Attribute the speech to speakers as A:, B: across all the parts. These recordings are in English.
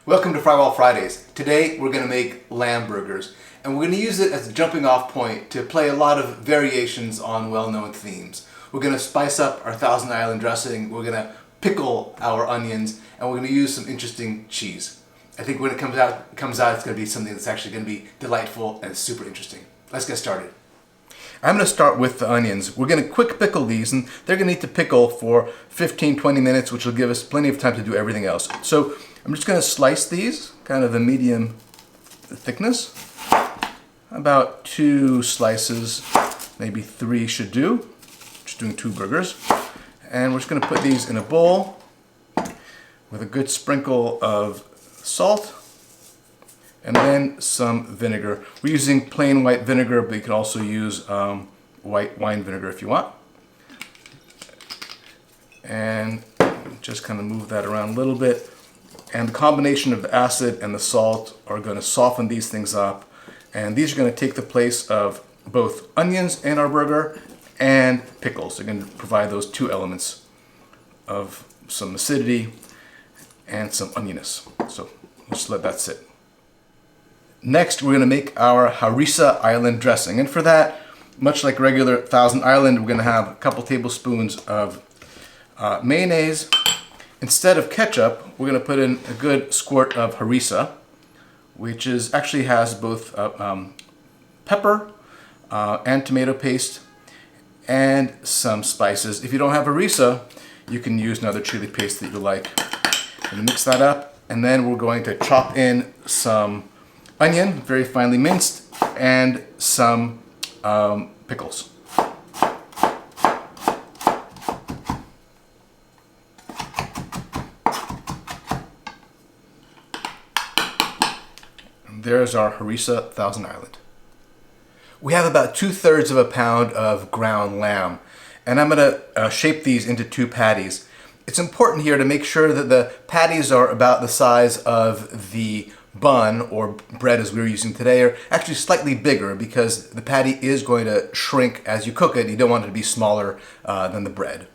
A: Welcome to Frywall Fridays. Today we're going to make lamb burgers, and we're going to use it as a jumping off point to play a lot of variations on well-known themes. We're going to spice up our Thousand Island dressing, we're going to pickle our onions, and we're going to use some interesting cheese. I think when it comes out it's going to be something that's actually going to be delightful and super interesting. Let's get started. I'm going to start with the onions. We're going to quick pickle these, and they're going to need to pickle for 15-20 minutes, which will give us plenty of time to do everything else. So I'm just going to slice these, kind of a medium thickness. About 2 slices, maybe 3 should do. Just doing 2 burgers. And we're just going to put these in a bowl with a good sprinkle of salt and then some vinegar. We're using plain white vinegar, but you can also use white wine vinegar if you want. And just kind of move that around a little bit. And the combination of the acid and the salt are going to soften these things up. And these are going to take the place of both onions in our burger and pickles. They're going to provide those 2 elements of some acidity and some onioness. So just let that sit. Next, we're going to make our harissa island dressing. And for that, much like regular Thousand Island, we're going to have a couple tablespoons of mayonnaise. Instead of ketchup, we're going to put in a good squirt of harissa, which actually has both pepper and tomato paste and some spices. If you don't have harissa, you can use another chili paste that you like. And mix that up, and then we're going to chop in some onion, very finely minced, and some pickles. And there's our harissa Thousand Island. We have about 2/3 of a pound of ground lamb, and I'm going to shape these into 2 patties. It's important here to make sure that the patties are about the size of the bun or bread as we're using today, or actually slightly bigger, because the patty is going to shrink as you cook it. You don't want it to be smaller than the bread.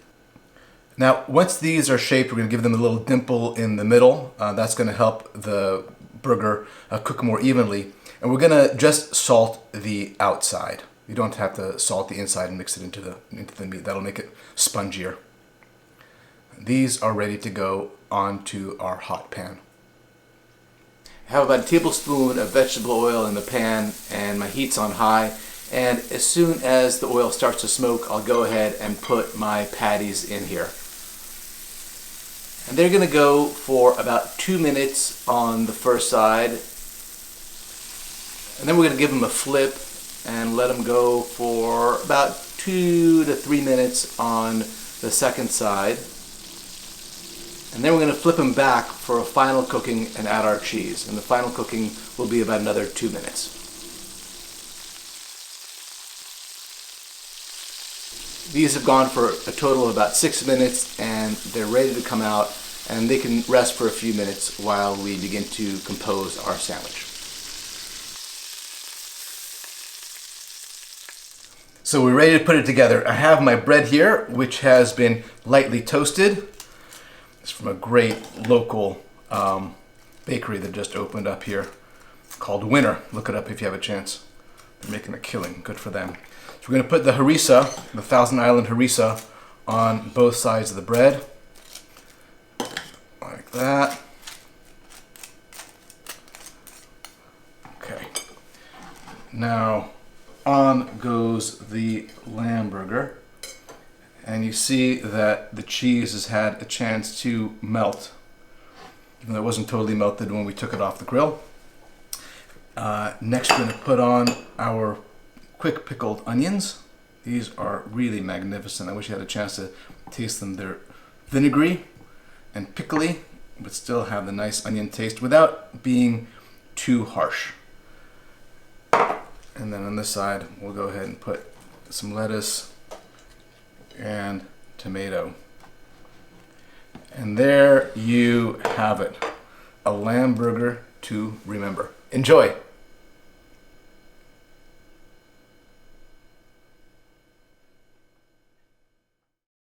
A: Now, once these are shaped, we're going to give them a little dimple in the middle. That's going to help the burger cook more evenly. And we're going to just salt the outside. You don't have to salt the inside and mix it into the meat. That'll make it spongier. These are ready to go onto our hot pan. I have about a tablespoon of vegetable oil in the pan, and my heat's on high. And as soon as the oil starts to smoke, I'll go ahead and put my patties in here. And they're going to go for about 2 minutes on the first side. And then we're going to give them a flip and let them go for about 2 to 3 minutes on the second side. And then we're going to flip them back for a final cooking and add our cheese. And the final cooking will be about another 2 minutes. These have gone for a total of about 6 minutes, and they're ready to come out, and they can rest for a few minutes while we begin to compose our sandwich. So we're ready to put it together. I have my bread here, which has been lightly toasted. It's from a great local bakery that just opened up here called Winner. Look it up if you have a chance. They're making a killing. Good for them. So we're going to put the harissa, the Thousand Island harissa, on both sides of the bread. Like that. Okay. Now on goes the lamb burger. And you see that the cheese has had a chance to melt, even though it wasn't totally melted when we took it off the grill. Next, we're going to put on our quick pickled onions. These are really magnificent. I wish you had a chance to taste them. They're vinegary and pickly, but still have the nice onion taste without being too harsh. And then on this side, we'll go ahead and put some lettuce and tomato. And there you have it, a lamb burger to remember. Enjoy!